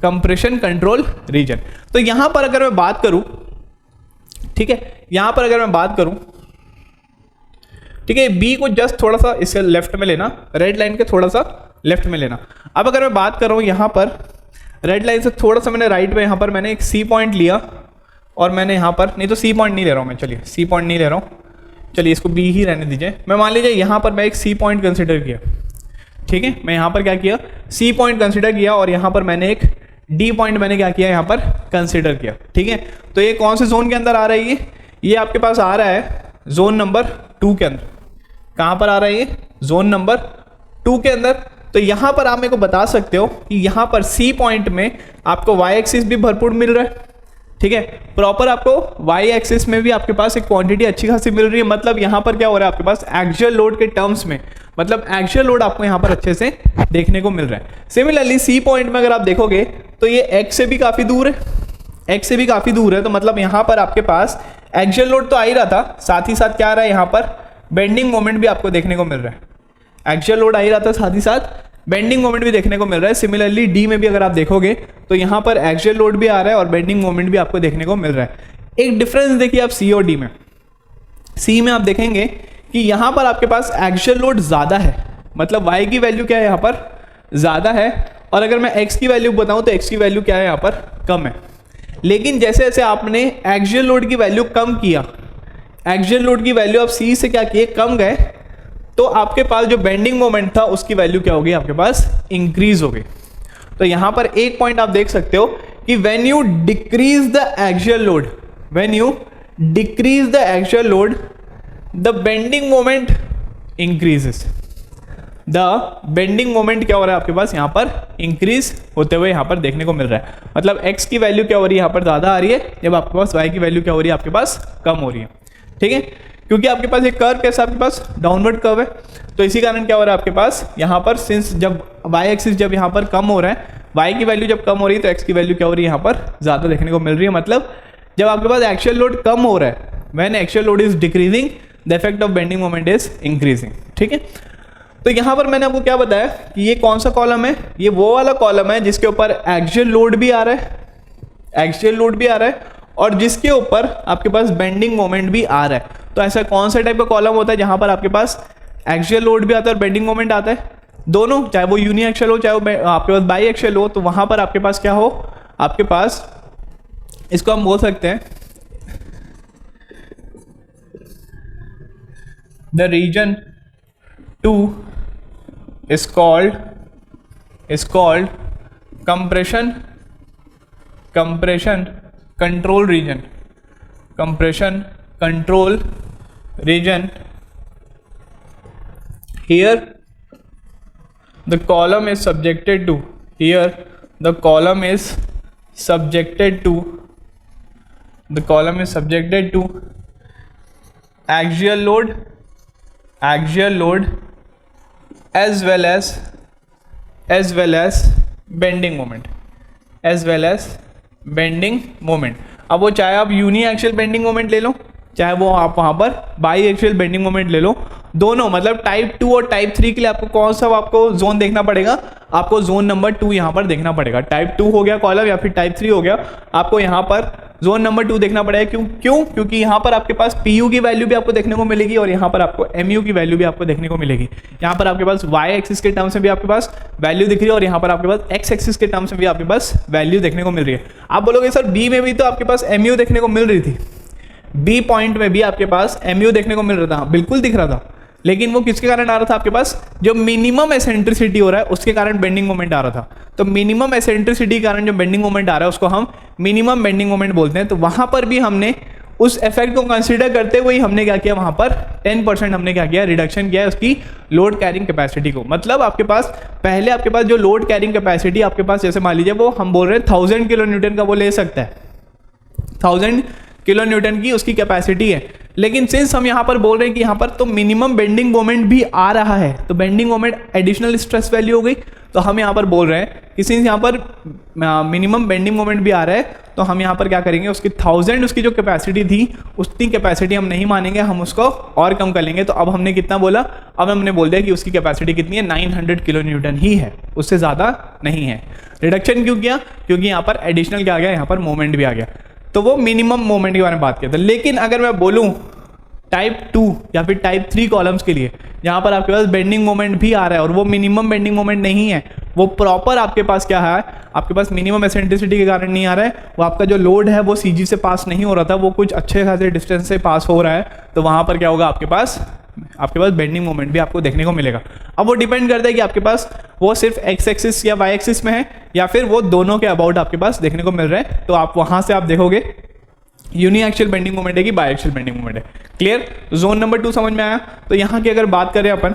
A: compression control region. तो यहां पर अगर मैं बात करूं, ठीक है, यहां पर अगर मैं बात करूं, ठीक है, बी को जस्ट थोड़ा सा इसके लेफ्ट में लेना, रेड लाइन के थोड़ा सा लेफ्ट में लेना। अब अगर मैं बात कर रहा हूँ यहाँ पर रेड लाइन से थोड़ा सा मैंने राइट में, यहाँ पर मैंने एक सी पॉइंट लिया और मैंने यहाँ पर, नहीं तो सी पॉइंट नहीं ले रहा हूँ मैं, चलिए सी पॉइंट नहीं ले रहा हूँ, चलिए इसको बी ही रहने दीजिए। मैं मान लीजिए यहाँ पर मैं एक सी पॉइंट कंसिडर किया, ठीक है, मैं यहाँ पर क्या किया, सी पॉइंट कंसिडर किया और यहाँ पर मैंने एक डी पॉइंट मैंने क्या किया यहाँ पर कंसिडर किया, ठीक है। तो ये कौन से जोन के अंदर आ रहा है, ये आपके पास आ रहा है जोन नंबर 2 के अंदर। कहाँ पर आ रहा है ये, जोन नंबर 2 के अंदर। तो यहाँ पर आप मेरे को बता सकते हो कि यहाँ पर सी पॉइंट में आपको वाई एक्सिस भी भरपूर मिल रहा है, ठीक है, प्रॉपर आपको वाई एक्सिस में भी आपके पास एक क्वांटिटी अच्छी खासी मिल रही है। मतलब यहाँ पर क्या हो रहा है आपके पास एक्सियल लोड के टर्म्स में, मतलब एक्सियल लोड आपको यहाँ पर अच्छे से देखने को मिल रहा है। सिमिलरली सी पॉइंट में अगर आप देखोगे तो ये एक्स से भी काफ़ी दूर है, एक्स से भी काफ़ी दूर है, तो मतलब यहाँ पर आपके पास एक्सियल लोड तो आ ही रहा था, साथ ही साथ क्या आ रहा है यहाँ पर बेंडिंग मोमेंट भी आपको देखने को मिल रहा है। एक्सियल लोड आ ही रहा था, साथ ही साथ बेंडिंग मोमेंट भी देखने को मिल रहा है। सिमिलरली डी में भी अगर आप देखोगे तो यहाँ पर एक्सियल लोड भी आ रहा है और बेंडिंग मोमेंट भी आपको देखने को मिल रहा है। एक डिफरेंस देखिए आप सी और डी में, सी में आप देखेंगे कि यहाँ पर आपके पास एक्सियल लोड ज़्यादा है, मतलब वाई की वैल्यू क्या है यहाँ पर ज़्यादा है, और अगर मैं एक्स की वैल्यू बताऊँ तो एक्स की वैल्यू क्या है यहाँ पर कम है। लेकिन जैसे जैसे आपने एक्सियल लोड की वैल्यू कम किया, एक्सियल लोड की वैल्यू आप सी से क्या किए, कम गए, तो आपके पास जो बेंडिंग मोमेंट था उसकी वैल्यू क्या होगी आपके पास, इंक्रीज हो गई। तो यहां पर एक पॉइंट आप देख सकते हो कि when you decrease the axial load, when you decrease the axial load the bending moment increases, the bending moment क्या हो रहा है आपके पास यहाँ पर इंक्रीज होते हुए यहाँ पर देखने को मिल रहा है। मतलब एक्स की वैल्यू क्या हो रही है यहाँ पर ज़्यादा आ रही है, जब आपके पास वाई की वैल्यू क्या हो रही है आपके पास कम हो रही है, ठीक है। क्योंकि आपके पास एक कर्व कैसा आपके पास डाउनवर्ड कर्व है, तो इसी कारण क्या हो रहा है आपके पास यहाँ पर, सिंस जब वाई एक्सिस जब यहाँ पर कम हो रहा है, वाई की वैल्यू जब कम हो रही है तो एक्स की वैल्यू क्या हो रही है यहाँ पर ज़्यादा देखने को मिल रही है। मतलब जब आपके पास एक्सियल लोड कम हो रहा है, when axial load is decreasing the effect of bending moment is increasing, ठीक है। तो यहाँ पर मैंने आपको क्या बताया कि ये कौन सा कॉलम है, ये वो वाला कॉलम है जिसके ऊपर एक्सियल लोड भी आ रहा है, एक्सियल लोड भी आ रहा है और जिसके ऊपर आपके पास बेंडिंग मोमेंट भी आ रहा है। तो ऐसा कौन सा टाइप का कॉलम होता है जहां पर आपके पास एक्सियल लोड भी आता है और बेंडिंग मोमेंट आता है, दोनों, चाहे वो यूनि एक्सियल हो चाहे वो आपके पास बाई एक्सियल हो, तो वहां पर आपके पास क्या हो, आपके पास इसको हम बोल सकते हैं the reason 2 is called compression control region. Compression control region. Here the column is subjected to axial load as well as bending moment. अब वो चाहे आप यूनी एक्सियल बेंडिंग मोमेंट ले लो, चाहे वो आप वहां पर बाई एक्सियल बेंडिंग मोमेंट ले लो, दोनों, मतलब टाइप 2 और टाइप 3 के लिए आपको कौन सा आपको जोन देखना पड़ेगा, आपको जोन नंबर 2 यहाँ पर देखना पड़ेगा। टाइप 2 हो गया कॉलम या फिर टाइप 3 हो गया, आपको यहाँ पर जोन नंबर 2 देखना पड़ेगा। क्यों? क्योंकि यहाँ पर आपके पास PU की वैल्यू भी आपको देखने को मिलेगी और यहाँ पर आपको MU की वैल्यू भी आपको देखने को मिलेगी। यहाँ पर आपके पास y एक्सिस के टर्म्स में भी आपके पास वैल्यू दिख रही है और यहाँ पर आपके पास x एक्सिस के टर्म्स में भी आपके पास वैल्यू देखने को मिल रही है। आप बोलोगे सर B में भी तो आपके पास MU देखने को मिल रही थी, B पॉइंट में भी आपके पास MU देखने को मिल रहा था, बिल्कुल दिख रहा था, लेकिन वो किसके कारण आ रहा था, आपके पास जो मिनिमम एसेंट्रिसिटी हो रहा है उसके कारण बेंडिंग मोमेंट आ रहा था। तो मिनिमम एसेंट्रिसिटी के कारण जो बेंडिंग मोमेंट आ रहा है उसको हम मिनिमम बेंडिंग मोमेंट बोलते हैं। तो वहां पर भी हमने उस इफेक्ट को कंसीडर करते हुए हमने क्या किया, वहां पर 10% हमने क्या किया, रिडक्शन किया है उसकी लोड कैरिंग कैपेसिटी को। मतलब आपके पास पहले आपके पास जो लोड कैरिंग कैपेसिटी आपके पास, जैसे मान लीजिए वो हम बोल रहे हैं 1000 किलो न्यूटन का वो ले सकता है, 1000 किलो न्यूटन की उसकी कैपेसिटी है, लेकिन सिंस हम यहाँ पर बोल रहे हैं कि यहाँ पर तो मिनिमम बेंडिंग मोमेंट भी आ रहा है, तो bending moment additional stress value हो गई, तो हम यहाँ पर बोल रहे हैं कि सिंस यहाँ पर मिनिमम बेंडिंग मोमेंट भी आ रहा है, तो हम यहाँ पर क्या करेंगे, उसकी 1000 उसकी जो कैपेसिटी थी उतनी कैपेसिटी हम नहीं मानेंगे, हम उसको और कम कर लेंगे। तो अब हमने कितना बोला, अब हमने बोल दिया कि उसकी कैपेसिटी कितनी है, 900 किलो न्यूटन ही है, उससे ज़्यादा नहीं है। रिडक्शन क्यों किया, क्योंकि यहाँ पर एडिशनल क्या आ गया, यहाँ पर मोमेंट भी आ गया, तो वो मिनिमम मोमेंट के बारे में बात किया था। लेकिन अगर मैं बोलूं टाइप 2 या फिर टाइप 3 कॉलम्स के लिए, जहां पर आपके पास बेंडिंग मोमेंट भी आ रहा है और वो मिनिमम बेंडिंग मोमेंट नहीं है, वो प्रॉपर आपके पास क्या है, आपके पास मिनिमम एसेंट्रिसिटी के कारण नहीं आ रहा है, वो आपका जो लोड है वो CG से पास नहीं हो रहा था, वो कुछ अच्छे खासे डिस्टेंस से पास हो रहा है, तो वहां पर क्या होगा, आपके पास बेंडिंग मोमेंट भी आपको देखने को मिलेगा। अब वो डिपेंड करता है कि आपके पास वो सिर्फ x एक्सिस या y एक्सिस में है या फिर वो दोनों के अबाउट आपके पास देखने को मिल रहा है। तो आप वहां से आप देखोगे यूनी एक्सियल बेंडिंग मोमेंट है कि बाई एक्सियल बेंडिंग मोमेंट है। क्लियर? जोन नंबर 2 समझ में आया। तो यहाँ की अगर बात करें अपन,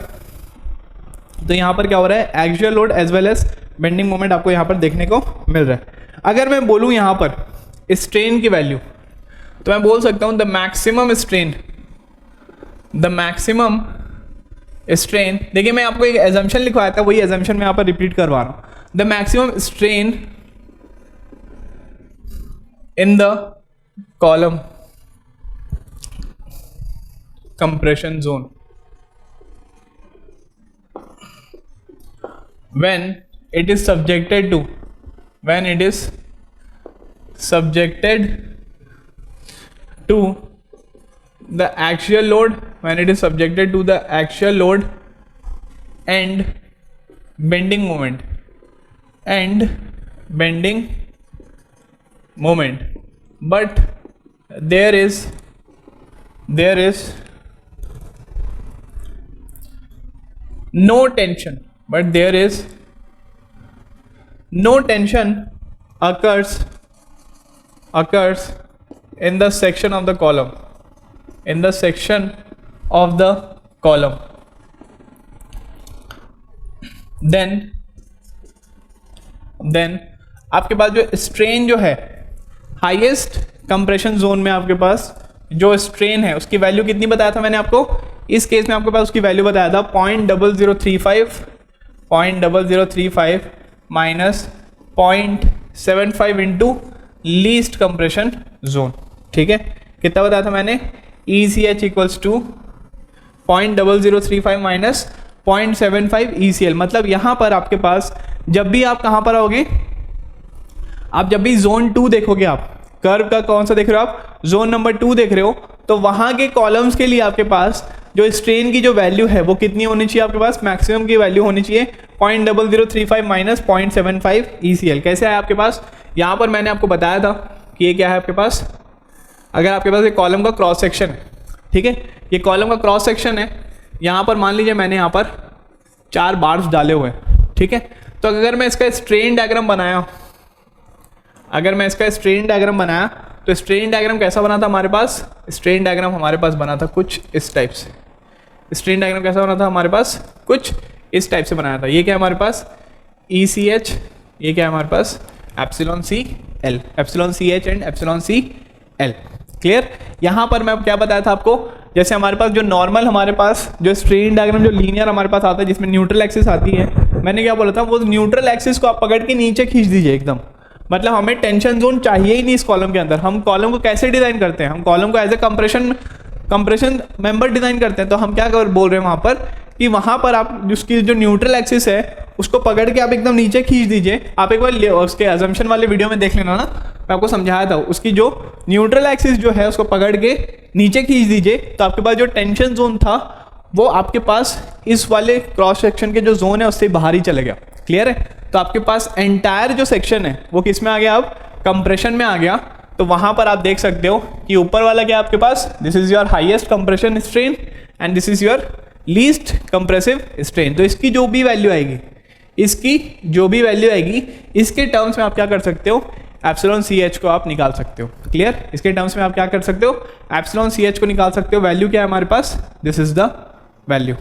A: तो यहाँ पर क्या हो रहा है, axial load as well as bending moment आपको यहाँ पर देखने को मिल रहा है। अगर मैं बोलूँ यहाँ पर स्ट्रेन की वैल्यू, तो मैं बोल सकता हूँ द मैक्सिमम स्ट्रेन, देखिए मैं आपको एक एजम्पशन लिखवाया था, वही एजम्पशन मैं यहाँ पर रिपीट करवा रहा हूँ। The maximum strain in the column compression zone when it is subjected to the axial load, and bending moment, but there is no tension, occurs in the section of the column, then आपके पास जो strain जो है, highest compression zone में आपके पास जो strain है उसकी वैल्यू कितनी बताया था मैंने आपको, इस केस में आपके पास उसकी वैल्यू बताया था 0.0035 minus 0.75 into least compression zone. ठीक है, कितना बताया था मैंने, ECH equals to 0.0035 minus 0.75 ECL। मतलब यहां पर आपके पास जब भी आप कहां पर आओगे, आप जब भी जोन 2 देखोगे, आप कर्व का कौन सा देख रहे हो आप, जोन नंबर 2 देख रहे हो, तो वहाँ के कॉलम्स के लिए आपके पास जो स्ट्रेन की जो वैल्यू है वो कितनी होनी चाहिए आपके पास, मैक्सिमम की वैल्यू होनी चाहिए 0.0035 माइनस 0.75 ECL। कैसे है आपके पास, यहाँ पर मैंने आपको बताया था कि ये क्या है आपके पास, अगर आपके पास एक कॉलम का क्रॉस सेक्शन है, ठीक है, ये कॉलम का क्रॉस सेक्शन है, यहाँ पर मान लीजिए मैंने यहाँ पर 4 बार्स डाले हुए हैं, ठीक है। तो अगर मैं इसका स्ट्रेन डायग्राम बनाया, अगर मैं इसका स्ट्रेन डायग्राम बनाया तो स्ट्रेन डायग्राम कैसा बना था हमारे पास, स्ट्रेन डायग्राम हमारे पास बना था कुछ इस टाइप से। स्ट्रेन डायग्राम कैसा बना था हमारे पास, कुछ इस टाइप से बनाया था। ये क्या है हमारे पास ECH, ये क्या है हमारे पास epsilon CL, epsilon CH and epsilon CL। Clear. यहाँ पर मैं क्या बताया था आपको, जैसे हमारे पास जो नॉर्मल हमारे पास जो स्ट्रेन डायग्राम जो लीनियर हमारे पास आता है जिसमें न्यूट्रल एक्सिस आती है, मैंने क्या बोला था, वो न्यूट्रल एक्सिस को आप पकड़ के नीचे खींच दीजिए एकदम, मतलब हमें टेंशन जोन चाहिए ही नहीं इस कॉलम के अंदर। हम कॉलम को कैसे डिजाइन करते हैं, हम कॉलम को as a compression member design करते हैं। तो हम क्या बोल रहे हैं वहाँ पर कि वहाँ पर आप उसकी जो न्यूट्रल एक्सिस है उसको पकड़ के आप एकदम नीचे खींच दीजिए। आप एक बार उसके अजम्पशन वाले वीडियो में देख लेना ना, मैं आपको समझाया था, उसकी जो न्यूट्रल एक्सिस जो है उसको पकड़ के नीचे खींच दीजिए, तो आपके पास जो टेंशन जोन था वो आपके पास इस वाले क्रॉस सेक्शन के जो जोन है उससे बाहर ही चले गया। क्लियर है। तो आपके पास एंटायर जो सेक्शन है वो किस में आ गया, अब कंप्रेशन में आ गया। तो वहां पर आप देख सकते हो कि ऊपर वाला क्या आपके पास, this is your highest compression strain and this is your least compressive strain. तो इसकी जो भी वैल्यू आएगी, इसकी जो भी वैल्यू आएगी, इसके टर्म्स में आप क्या कर सकते हो, एप्सिलॉन CH को आप निकाल सकते हो। क्लियर। इसके टर्म्स में आप क्या कर सकते हो, एप्सिलॉन CH को निकाल सकते हो। वैल्यू क्या है हमारे पास, दिस इज द वैल्यू,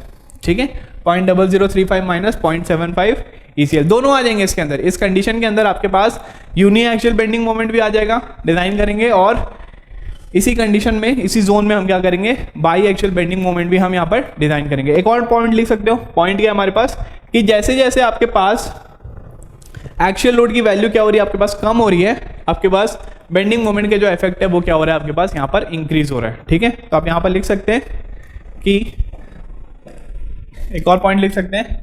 A: ठीक है, 0.0035 माइनस 0.75 ECL दोनों आ जाएंगे इसके अंदर। इस कंडीशन के अंदर आपके पास यूनी एक्सियल बेंडिंग मोमेंट भी आ जाएगा, डिजाइन करेंगे, और इसी कंडीशन में इसी जोन में हम क्या करेंगे, बाई एक्सियल बेंडिंग मोमेंट भी हम यहाँ पर डिजाइन करेंगे। एक और पॉइंट लिख सकते हो, पॉइंट क्या है हमारे पास कि जैसे जैसे आपके पास एक्सियल लोड की वैल्यू क्या हो रही है, आपके पास कम हो रही है, आपके पास बेंडिंग मोमेंट के जो इफेक्ट है वो क्या हो रहा है, आपके पास यहाँ पर इंक्रीज हो रहा है। ठीक है, तो आप यहाँ पर लिख सकते हैं कि एक और पॉइंट लिख सकते हैं,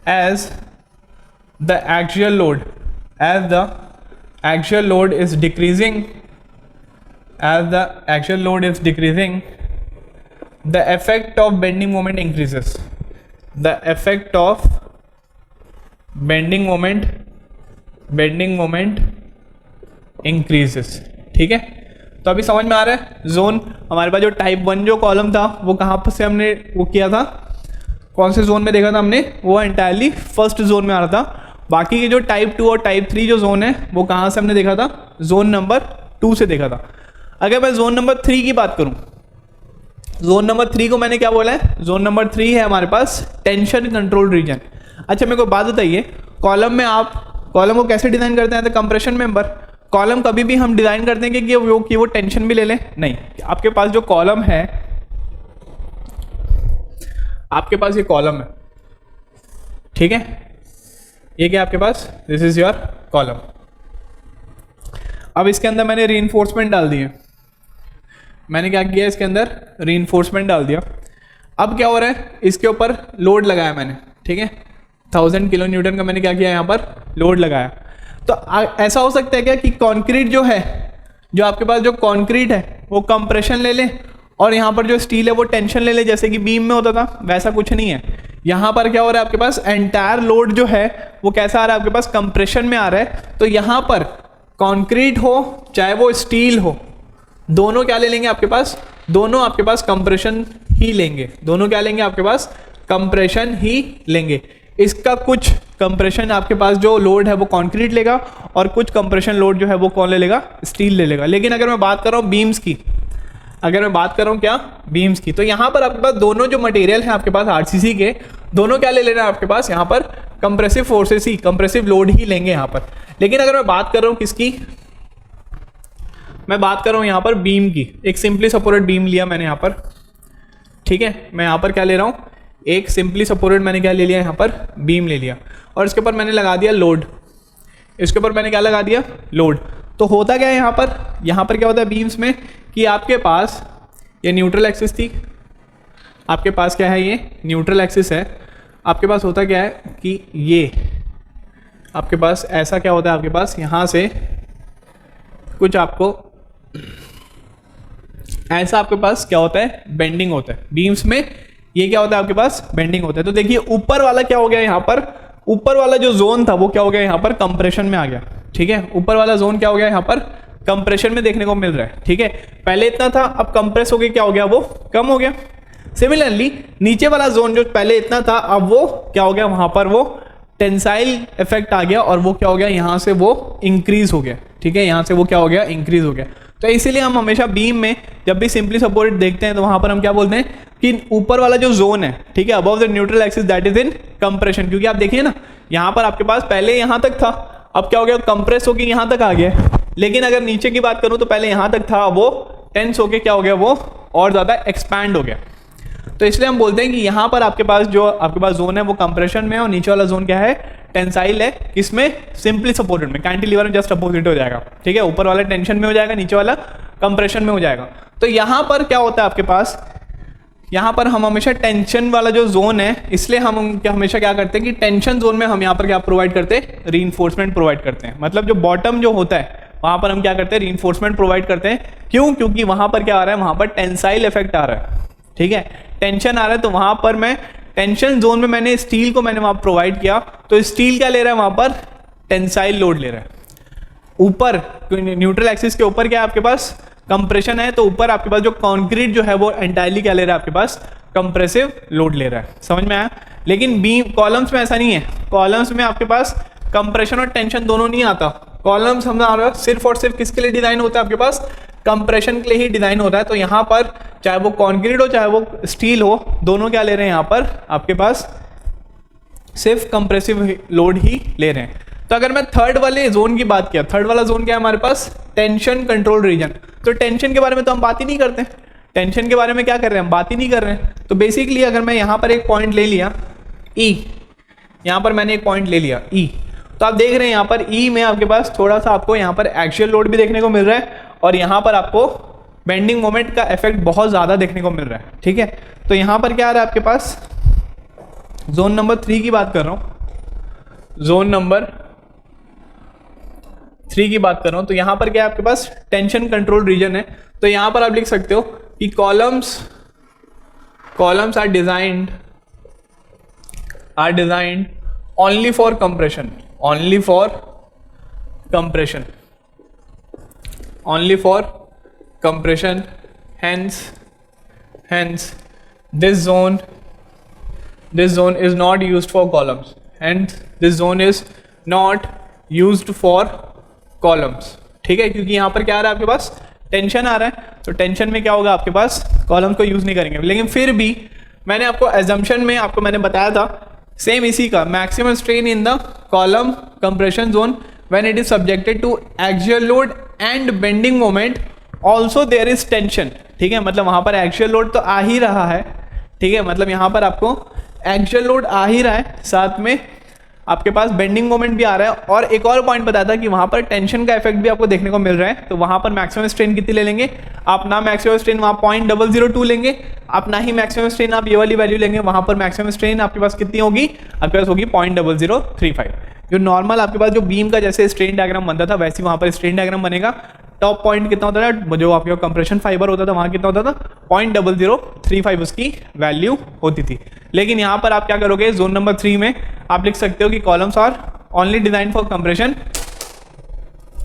A: as the axial load is decreasing, the effect of bending moment increases, the effect of bending moment increases। ठीक है, तो अभी समझ में आ रहा है। जोन हमारे पास जो टाइप 1 जो कॉलम था वो कहाँ पर से हमने वो किया था, कौन से जोन में देखा था हमने, वो एंटायरली फर्स्ट जोन में आ रहा था। बाकी के जो टाइप 2 और टाइप 3 जो जोन है वो कहाँ से हमने देखा था, जोन नंबर 2 से देखा था। अगर मैं जोन नंबर 3 की बात करूँ, जोन नंबर 3 को मैंने क्या बोला है, जोन नंबर 3 है हमारे पास टेंशन कंट्रोल रीजन। अच्छा मेरे को बात बताइए, कॉलम में आप कॉलम को कैसे डिजाइन करते हैं, तो कंप्रेशन मेंबर। कॉलम कभी भी हम डिजाइन करते हैं कि वो टेंशन भी ले लें, नहीं। आपके पास जो कॉलम है, आपके पास ये कॉलम है, ठीक है, ये क्या आपके पास, दिस इज योर कॉलम। अब इसके अंदर मैंने रीइंफोर्समेंट डाल दिए, मैंने क्या किया, इसके अंदर रीइंफोर्समेंट डाल दिया। अब क्या हो रहा है, इसके ऊपर लोड लगाया मैंने, ठीक है, 1000 किलो न्यूटन का मैंने क्या किया, यहाँ पर लोड लगाया। तो ऐसा हो सकता है क्या कि कंक्रीट जो है, जो आपके पास जो कंक्रीट है वो कंप्रेशन ले ले और यहाँ पर जो स्टील है वो टेंशन ले ले, जैसे कि बीम में होता था, वैसा कुछ नहीं है। यहाँ पर क्या हो रहा है, आपके पास एंटायर लोड जो है वो कैसा आ रहा है, आपके पास कंप्रेशन में आ रहा है। तो यहाँ पर कंक्रीट हो चाहे वो स्टील हो, दोनों क्या ले लेंगे आपके पास, दोनों आपके पास कंप्रेशन ही लेंगे, दोनों क्या लेंगे आपके पास, कंप्रेशन ही लेंगे। इसका कुछ कंप्रेशन आपके पास जो लोड है वो कंक्रीट लेगा और कुछ कंप्रेशन लोड जो है वो कौन ले लेगा, स्टील ले लेगा। लेकिन अगर मैं बात कर रहा हूँ बीम्स की, अगर मैं बात कर रहा हूँ क्या, बीम्स की, तो यहाँ पर आपके पास दोनों जो मटेरियल है आपके पास आरसीसी के, दोनों क्या ले लेना है आपके पास, यहाँ पर कंप्रेसिव फोर्सेस ही, कंप्रेसिव लोड ही लेंगे यहाँ पर। लेकिन अगर मैं बात कर रहा हूँ किसकी, मैं बात कर रहा हूँ यहाँ पर बीम की, एक सिंपली सपोर्टेड बीम लिया मैंने यहाँ पर, ठीक है, मैं यहाँ पर क्या ले रहा हूँ, एक सिंपली सपोर्टेड मैंने क्या ले लिया, यहाँ पर बीम ले लिया और इसके ऊपर मैंने लगा दिया लोड, इसके ऊपर मैंने क्या लगा दिया, लोड। तो होता क्या है यहाँ पर क्या होता है बीम्स में कि आपके पास ये न्यूट्रल एक्सिस थी, आपके पास क्या है, ये न्यूट्रल एक्सिस है। आपके पास होता क्या है कि ये आपके पास ऐसा क्या होता है, आपके पास यहाँ से कुछ आपको ऐसा आपके पास क्या होता है, बेंडिंग होता है बीम्स में। ये क्या होता है आपके पास, बेंडिंग होता है। तो देखिए ऊपर वाला क्या हो गया यहाँ पर, ऊपर वाला जो जोन था वो क्या हो गया यहाँ पर, कंप्रेशन में आ गया। ठीक है, ऊपर वाला जोन क्या हो गया यहाँ पर, कंप्रेशन में देखने को मिल रहा है। ठीक है, पहले इतना था, अब कंप्रेस हो गया, क्या हो गया, वो कम हो गया। सिमिलरली नीचे वाला जोन जो पहले इतना था, अब वो क्या हो गया, वहां पर वो टेंसाइल इफेक्ट आ गया और वो क्या हो गया, यहाँ से वो इंक्रीज हो गया। ठीक है, यहाँ से वो क्या हो गया, इंक्रीज हो गया। तो इसीलिए हम हमेशा बीम में जब भी सिंपली सपोर्टेड देखते हैं तो वहां पर हम क्या बोलते हैं कि ऊपर वाला जो जोन है, ठीक है, above the neutral axis, that is in compression. क्योंकि आप देखिए ना, यहाँ पर आपके पास पहले यहाँ तक था, अब क्या हो गया, कंप्रेस होकर यहाँ तक आ गया। लेकिन अगर नीचे की बात करूं तो पहले यहाँ तक था, वो टेंस होके क्या हो गया, वो और ज्यादा एक्सपैंड हो गया। तो इसलिए हम बोलते हैं कि यहाँ पर आपके पास जो आपके पास जोन है वो कंप्रेशन में है और नीचे वाला जोन क्या है, टेंसाइल है। किसमें, सिंपली सपोर्टेड में। कैंटिलीवर में जस्ट अपोजिट हो जाएगा। ठीक है, ऊपर वाला टेंशन में हो जाएगा, नीचे वाला कंप्रेशन में हो जाएगा। तो यहाँ पर क्या होता है आपके पास, यहाँ पर हम हमेशा टेंशन वाला जो जोन है, इसलिए हम हमेशा क्या करते हैं कि टेंशन जोन में हम यहाँ पर क्या प्रोवाइड करते हैं, रीइंफोर्समेंट प्रोवाइड करते हैं। मतलब जो बॉटम जो होता है वहां पर हम क्या करते हैं, रीइंफोर्समेंट प्रोवाइड करते हैं। क्यों, क्योंकि वहां पर क्या आ रहा है, वहां पर टेंसाइल इफेक्ट आ रहा है। ठीक है, टेंशन आ रहा है, तो वहां पर मैं टेंशन जोन में मैंने स्टील को मैंने वहां प्रोवाइड किया, तो स्टील क्या ले रहा है, वहां पर टेंसाइल लोड ले रहा है। ऊपर न्यूट्रल एक्सिस के ऊपर क्या है आपके पास, कंप्रेशन है, तो ऊपर आपके पास जो कंक्रीट जो है वो एंटायरली क्या ले रहा है आपके पास, कंप्रेसिव लोड ले रहा है। समझ में आया। लेकिन बीम कॉलम्स में ऐसा नहीं है। कॉलम्स में आपके पास कंप्रेशन और टेंशन दोनों नहीं आता। कॉलम्स हमारा सिर्फ और सिर्फ किसके लिए डिजाइन होता है, आपके पास कंप्रेशन के लिए ही डिजाइन होता है। तो यहाँ पर चाहे वो कंक्रीट हो चाहे वो स्टील हो, दोनों क्या ले रहे हैं यहाँ पर आपके पास, सिर्फ कंप्रेसिव लोड ही ले रहे हैं। तो अगर मैं थर्ड वाले जोन की बात किया, थर्ड वाला जोन क्या है हमारे पास, टेंशन कंट्रोल रीजन। तो टेंशन के बारे में तो हम बात ही नहीं करते। टेंशन के बारे में क्या कर रहे हैं, हम बात ही नहीं कर रहे हैं। तो बेसिकली अगर मैं यहाँ पर एक पॉइंट ले लिया ई, यहाँ पर मैंने एक पॉइंट ले लिया ई, तो आप देख रहे हैं यहाँ पर ई में आपके पास थोड़ा सा आपको यहाँ पर एक्सियल लोड भी देखने को मिल रहा है और यहाँ पर आपको बेंडिंग मोमेंट का इफेक्ट बहुत ज़्यादा देखने को मिल रहा है। ठीक है, तो यहाँ पर क्या आ रहा है आपके पास, जोन नंबर 3 की बात कर रहा हूँ, जोन नंबर 3 की बात कर रहा हूँ। तो यहाँ पर क्या है आपके पास, टेंशन कंट्रोल रीजन है। तो यहाँ पर आप लिख सकते हो कि columns are designed only for compression, only for compression, hence this zone is not used for columns, and this zone is not used for columns। ठीक है, क्योंकि यहाँ पर क्या आ रहा है आपके पास, टेंशन आ रहा है, तो टेंशन में क्या होगा आपके पास, कॉलम्स को यूज नहीं करेंगे। लेकिन फिर भी मैंने आपको एजम्पशन में आपको मैंने बताया था सेम इसी का, maximum strain in the column compression zone when it is subjected to axial load and bending moment, also there is tension. ठीक है, मतलब वहां पर एक्सियल लोड तो आ ही रहा है। ठीक है, मतलब यहाँ पर आपको एक्सियल लोड आ ही रहा है, साथ में आपके पास बेंडिंग मोमेंट भी आ रहा है। और एक और पॉइंट बताया था कि वहां पर टेंशन का इफेक्ट भी आपको देखने को मिल रहा है। तो वहां पर मैक्सिमम स्ट्रेन कितनी ले लेंगे आप, ना मैक्सिमम स्ट्रेन वहां 0.002 लेंगे आप, ना ही मैक्सिमम स्ट्रेन आप ये वाली वैल्यू लेंगे। वहां पर मैक्सिमम स्ट्रेन आपके पास कितनी होगी, आपके पास होगी 0.0035। जो नॉर्मल आपके पास जो बीम का जैसे स्ट्रेन डायग्राम बनता था वैसे वहां पर स्ट्रेन डायग्राम बनेगा। टॉप पॉइंट कितना होता था, जो आपका कंप्रेशन फाइबर होता था वहां कितना होता था, 0.0035 उसकी वैल्यू होती थी। लेकिन यहाँ पर आप क्या करोगे, जोन नंबर 3 में आप लिख सकते हो कि columns are only design for compression,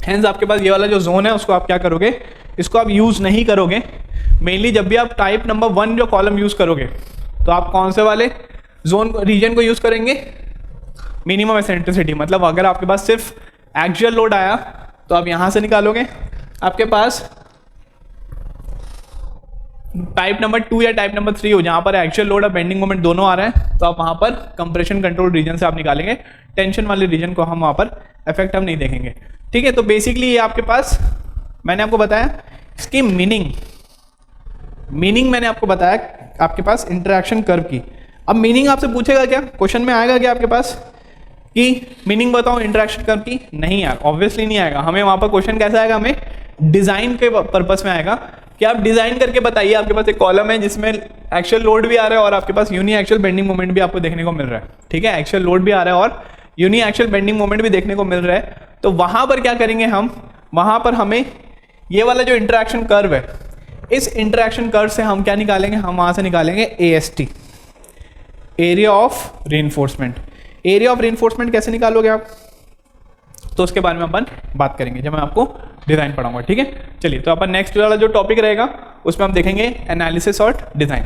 A: hence आपके पास ये वाला जो जोन है उसको आप क्या करोगे, इसको आप यूज नहीं करोगे। मेनली जब भी आप टाइप नंबर 1 जो कॉलम यूज करोगे तो आप कौन से वाले जोन रीजन को यूज करेंगे, मिनिमम एसेंट्रिसिटी। मतलब अगर आपके पास सिर्फ एक्सियल लोड आया तो आप यहां से निकालोगे, आपके पास टाइप नंबर 2 या टाइप नंबर 3 हो जहां पर एक्सियल लोड और बेंडिंग मोमेंट दोनों आ रहे हैं, तो आप वहां पर कंप्रेशन कंट्रोल रीजन से आप निकालेंगे। टेंशन वाले रीजन को हम वहां पर इफेक्ट हम नहीं देखेंगे। ठीक है, तो बेसिकली ये आपके पास मैंने आपको बताया इसकी मीनिंग मैंने आपको बताया आपके पास इंटरेक्शन कर्व की। अब मीनिंग आपसे पूछेगा क्या, क्वेश्चन में आएगा क्या आपके पास कि मीनिंग बताओ इंटरेक्शन कर्व की, नहीं यार ऑब्वियसली नहीं आएगा। हमें वहां पर क्वेश्चन कैसा आएगा, हमें डिजाइन के पर्पस में आएगा कि आप डिजाइन करके बताइए। आपके पास एक कॉलम है जिसमें एक्सियल लोड भी आ रहा है और आपके पास यूनी एक्सियल बेंडिंग मोमेंट भी आपको देखने को मिल रहा है। ठीक है, एक्सियल लोड भी आ रहा है और यूनी एक्सियल बेंडिंग मोमेंट भी देखने को मिल रहा है। तो वहां पर क्या करेंगे हम, वहां पर हमें ये वाला जो इंटरेक्शन कर्व है, इस इंटरेक्शन कर्व से हम क्या निकालेंगे, हम वहां से निकालेंगे AST, area of reinforcement. Area of reinforcement कैसे निकालोगे आप, तो उसके बारे में अपन बात करेंगे जब मैं आपको डिजाइन पढ़ाऊंगा, ठीक है। चलिए, तो अपन नेक्स्ट वाला जो टॉपिक रहेगा उसमें हम देखेंगे एनालिसिस और डिजाइन।